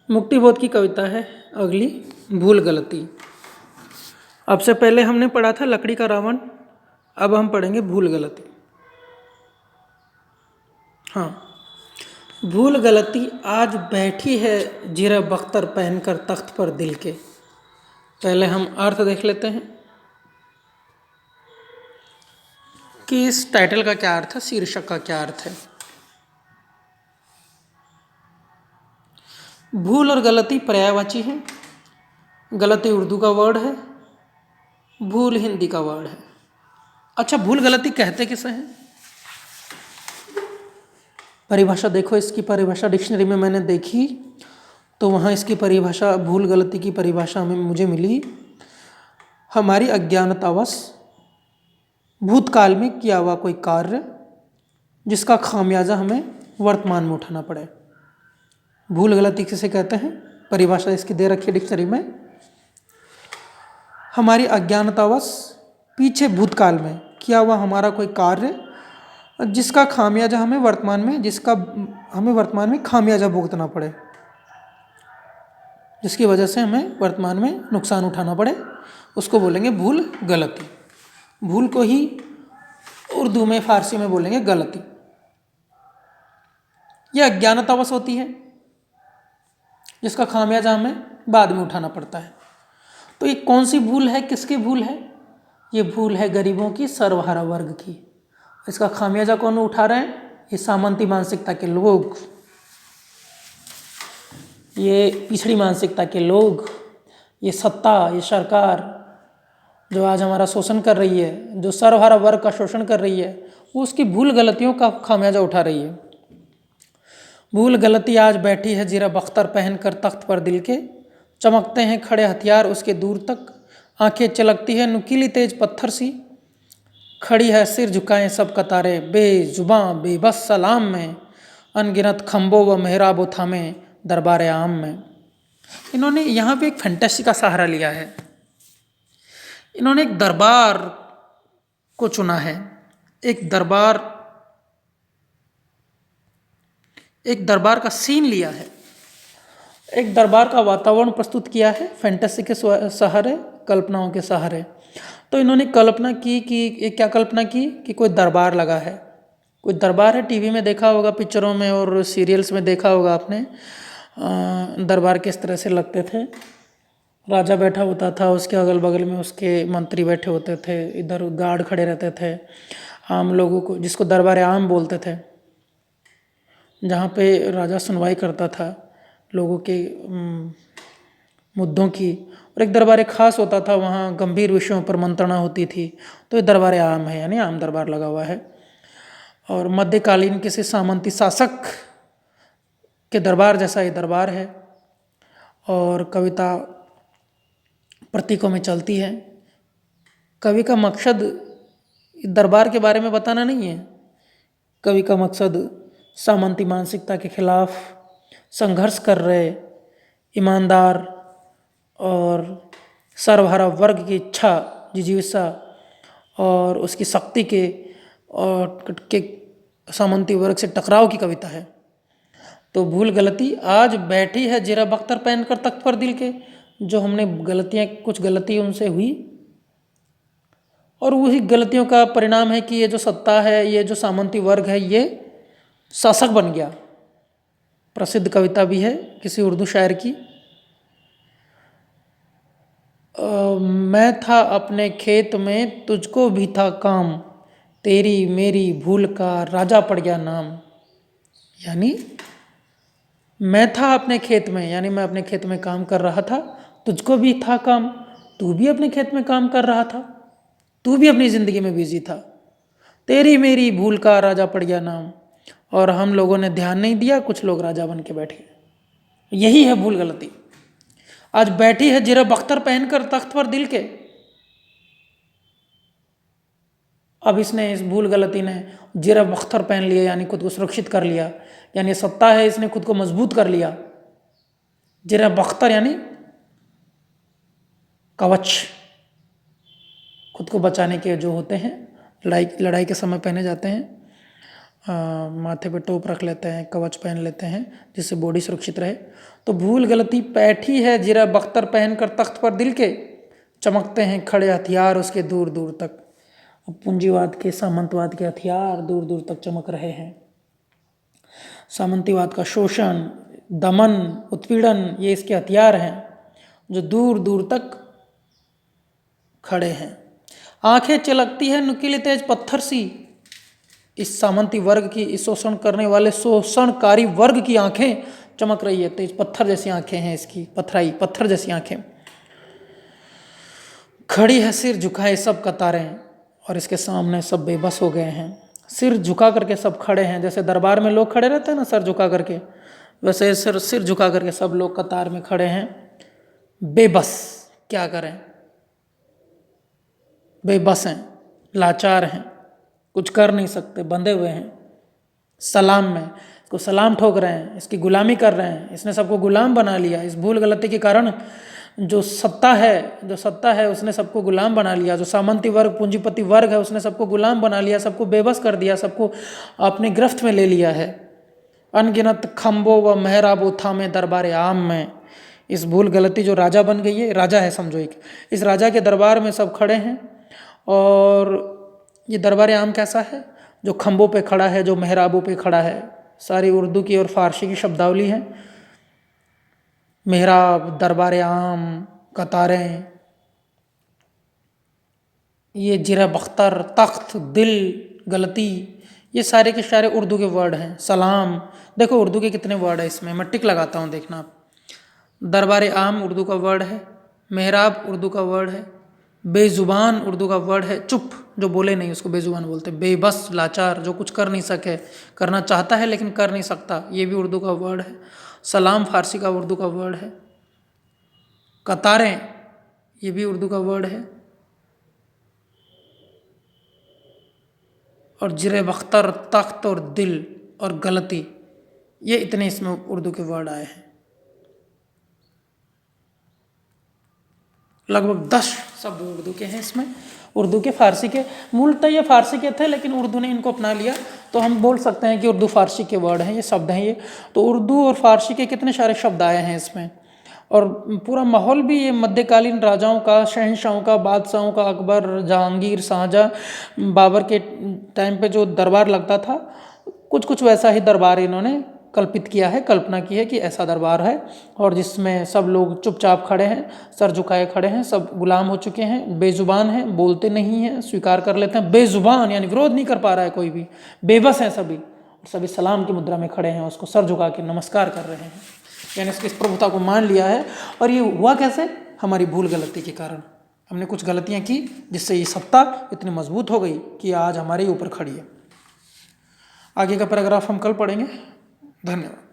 मुक्तिबोध की कविता है अगली, भूल गलती। अब से पहले हमने पढ़ा था लकड़ी का रावण, अब हम पढ़ेंगे भूल गलती। हाँ, भूल गलती आज बैठी है जीरा बख्तर पहनकर तख्त पर दिल के। पहले हम अर्थ देख लेते हैं कि इस टाइटल का क्या अर्थ है, शीर्षक का क्या अर्थ है। भूल और गलती पर्यायवाची है। गलती उर्दू का वर्ड है, भूल हिंदी का वर्ड है। अच्छा, भूल गलती कहते किसे हैं? परिभाषा देखो, इसकी परिभाषा डिक्शनरी में मैंने देखी तो वहाँ इसकी परिभाषा, भूल गलती की परिभाषा में मुझे मिली, हमारी अज्ञानतावश भूतकाल में किया हुआ कोई कार्य जिसका खामियाजा हमें वर्तमान में उठाना पड़े। भूल गलती किसे कहते हैं? परिभाषा इसकी दे रखी है डिक्शनरी में, हमारी अज्ञानतावश पीछे भूतकाल में किया हुआ हमारा कोई कार्य जिसका खामियाजा हमें वर्तमान में खामियाजा भुगतना पड़े, जिसकी वजह से हमें वर्तमान में नुकसान उठाना पड़े, उसको बोलेंगे भूल गलती। भूल को ही उर्दू में, फारसी में बोलेंगे गलती। यह अज्ञानतावश होती है जिसका खामियाजा हमें बाद में उठाना पड़ता है। तो ये कौन सी भूल है, किसकी भूल है? ये भूल है गरीबों की, सर्वहारा वर्ग की। इसका खामियाजा कौन उठा रहे हैं? ये सामंती मानसिकता के लोग, ये पिछड़ी मानसिकता के लोग, ये सत्ता, ये सरकार जो आज हमारा शोषण कर रही है, जो सर्वहारा वर्ग का शोषण कर रही है, वो उसकी भूल गलतियों का खामियाजा उठा रही है। भूल गलती आज बैठी है जीरा बख्तर पहनकर तख्त पर दिल के, चमकते हैं खड़े हथियार उसके दूर तक, आंखें चलकती है नुकीली तेज पत्थर सी, खड़ी है सिर झुकाएं सब कतारें, बेजुबां बेबस सलाम में, अनगिनत खम्बों व मेहराब थामे दरबार आम में। इन्होंने यहाँ पे एक फैंटेसी का सहारा लिया है। इन्होंने एक दरबार को चुना है, एक दरबार का सीन लिया है, एक दरबार का वातावरण प्रस्तुत किया है फैंटेसी के सहारे, कल्पनाओं के सहारे। तो इन्होंने कल्पना की कि क्या कल्पना की कि कोई दरबार लगा है, कोई दरबार है। टीवी में देखा होगा, पिक्चरों में और सीरियल्स में देखा होगा आपने, दरबार किस तरह से लगते थे। राजा बैठा होता था, उसके अगल बगल में उसके मंत्री बैठे होते थे, इधर गार्ड खड़े रहते थे, आम लोगों को, जिसको दरबार आम बोलते थे, जहाँ पे राजा सुनवाई करता था लोगों के मुद्दों की। और एक दरबार खास होता था, वहाँ गंभीर विषयों पर मंत्रणा होती थी। तो ये दरबार आम है, यानी आम दरबार लगा हुआ है। और मध्यकालीन किसी सामंती शासक के दरबार जैसा ये दरबार है। और कविता प्रतीकों में चलती है। कवि का मकसद दरबार के बारे में बताना नहीं है, कवि का मकसद सामंती मानसिकता के खिलाफ संघर्ष कर रहे ईमानदार और सर्वहारा वर्ग की इच्छा, जिजीविषा और उसकी शक्ति के सामंती वर्ग से टकराव की कविता है। तो भूल गलती आज बैठी है जीरा बख्तर पहनकर तख्त पर दिल के, जो हमने कुछ गलती उनसे हुई और वही गलतियों का परिणाम है कि ये जो सत्ता है, ये जो सामंती वर्ग है, ये शासक बन गया। प्रसिद्ध कविता भी है किसी उर्दू शायर की, मैं था अपने खेत में तुझको भी था काम, तेरी मेरी भूल का राजा पड़ गया नाम। यानी मैं था अपने खेत में, यानी मैं अपने खेत में काम कर रहा था, तुझको भी था काम, तू भी अपने खेत में काम कर रहा था, तू भी अपनी ज़िंदगी में बिजी था, तेरी मेरी भूल का राजा पड़ गया नाम। और हम लोगों ने ध्यान नहीं दिया, कुछ लोग राजा बन के बैठे। यही है भूल गलती। आज बैठी है जीरा बख्तर पहनकर तख्त पर दिल के। अब इसने, इस भूल गलती ने जीरा बख्तर पहन लिया, यानी खुद को सुरक्षित कर लिया, यानी सत्ता है, इसने खुद को मजबूत कर लिया। जीरा बख्तर यानी कवच, खुद को बचाने के जो होते हैं, लड़ाई के समय पहने जाते हैं, माथे पे टोप रख लेते हैं, कवच पहन लेते हैं जिससे बॉडी सुरक्षित रहे। तो भूल गलती पैठी है जीरा बख्तर पहनकर तख्त पर दिल के, चमकते हैं खड़े हथियार उसके दूर दूर तक। अब पूंजीवाद के सामंतवाद के हथियार दूर दूर तक चमक रहे हैं। सामंतीवाद का शोषण, दमन, उत्पीड़न, ये इसके हथियार हैं जो दूर दूर तक खड़े हैं। आंखें चलकती है नुकीले तेज पत्थर सी, इस सामंती वर्ग की, इस शोषण करने वाले शोषणकारी वर्ग की आंखें चमक रही है, तेज पत्थर जैसी आंखें हैं इसकी, पथराई पत्थर जैसी आंखें। खड़ी है सिर झुकाए सब कतारें, और इसके सामने सब बेबस हो गए हैं। सिर झुका करके सब खड़े हैं, जैसे दरबार में लोग खड़े रहते हैं ना सर झुका करके, वैसे सिर झुका करके सब लोग कतार में खड़े हैं, बेबस। क्या करें, बेबस हैं, लाचार हैं, कुछ कर नहीं सकते, बंधे हुए हैं सलाम में। इसको सलाम ठोक रहे हैं, इसकी गुलामी कर रहे हैं, इसने सबको गुलाम बना लिया। इस भूल गलती के कारण जो सत्ता है उसने सबको गुलाम बना लिया। जो सामंती वर्ग, पूंजीपति वर्ग है, उसने सबको गुलाम बना लिया, सबको बेबस कर दिया, सबको अपनी गिरफ्त में ले लिया है। अनगिनत खम्बों व मेहराबों थामे दरबार आम में, इस भूल गलती जो राजा बन गई है, राजा है समझो एक, इस राजा के दरबार में सब खड़े हैं। और ये दरबार आम कैसा है, जो खम्बों पे खड़ा है, जो मेहराबों पे खड़ा है। सारी उर्दू की और फारसी की शब्दावली है। मेहराब, दरबार आम, कतारें, ये जीरा बख्तर, तख्त, दिल, गलती, ये सारे के सारे उर्दू के वर्ड हैं। सलाम, देखो उर्दू के कितने वर्ड है इसमें, मैं टिक लगाता हूँ, देखना आप। दरबार आम उर्दू का वर्ड है, मेहराब उर्दू का वर्ड है, बेजुबान उर्दू का वर्ड है, चुप जो बोले नहीं उसको बेजुबान बोलते, बेबस, लाचार, जो कुछ कर नहीं सके, करना चाहता है लेकिन कर नहीं सकता, ये भी उर्दू का वर्ड है। सलाम फारसी का उर्दू का वर्ड है। कतारें, ये भी उर्दू का वर्ड है। और जिरे बख्तर, तख्त और दिल और गलती, ये इतने इसमें उर्दू के वर्ड आए हैं। लगभग 10 शब्द उर्दू के हैं इसमें, उर्दू के, फारसी के। मूलतः ये फारसी के थे लेकिन उर्दू ने इनको अपना लिया, तो हम बोल सकते हैं कि उर्दू फारसी के वर्ड हैं, ये शब्द हैं ये। तो उर्दू और फारसी के कितने सारे शब्द आए हैं इसमें। और पूरा माहौल भी ये मध्यकालीन राजाओं का, शहंशाहों का, बादशाहों का, अकबर, जहांगीर, शाहजहाँ, बाबर के टाइम पे जो दरबार लगता था, कुछ कुछ वैसा ही दरबार इन्होंने कल्पित किया है, कल्पना की है कि ऐसा दरबार है, और जिसमें सब लोग चुपचाप खड़े हैं, सर झुकाए खड़े हैं, सब गुलाम हो चुके हैं, बेजुबान हैं, बोलते नहीं हैं, स्वीकार कर लेते हैं। बेजुबान यानी विरोध नहीं कर पा रहा है कोई भी, बेबस हैं सभी, और सभी सलाम की मुद्रा में खड़े हैं, उसको सर झुका के नमस्कार कर रहे हैं, यानी इसकी प्रभुता को मान लिया है। और ये हुआ कैसे, हमारी भूल गलती के कारण। हमने कुछ गलतियाँ की जिससे ये सत्ता इतनी मजबूत हो गई कि आज हमारे ऊपर खड़ी है। आगे का पैराग्राफ हम कल पढ़ेंगे। धन्यवाद।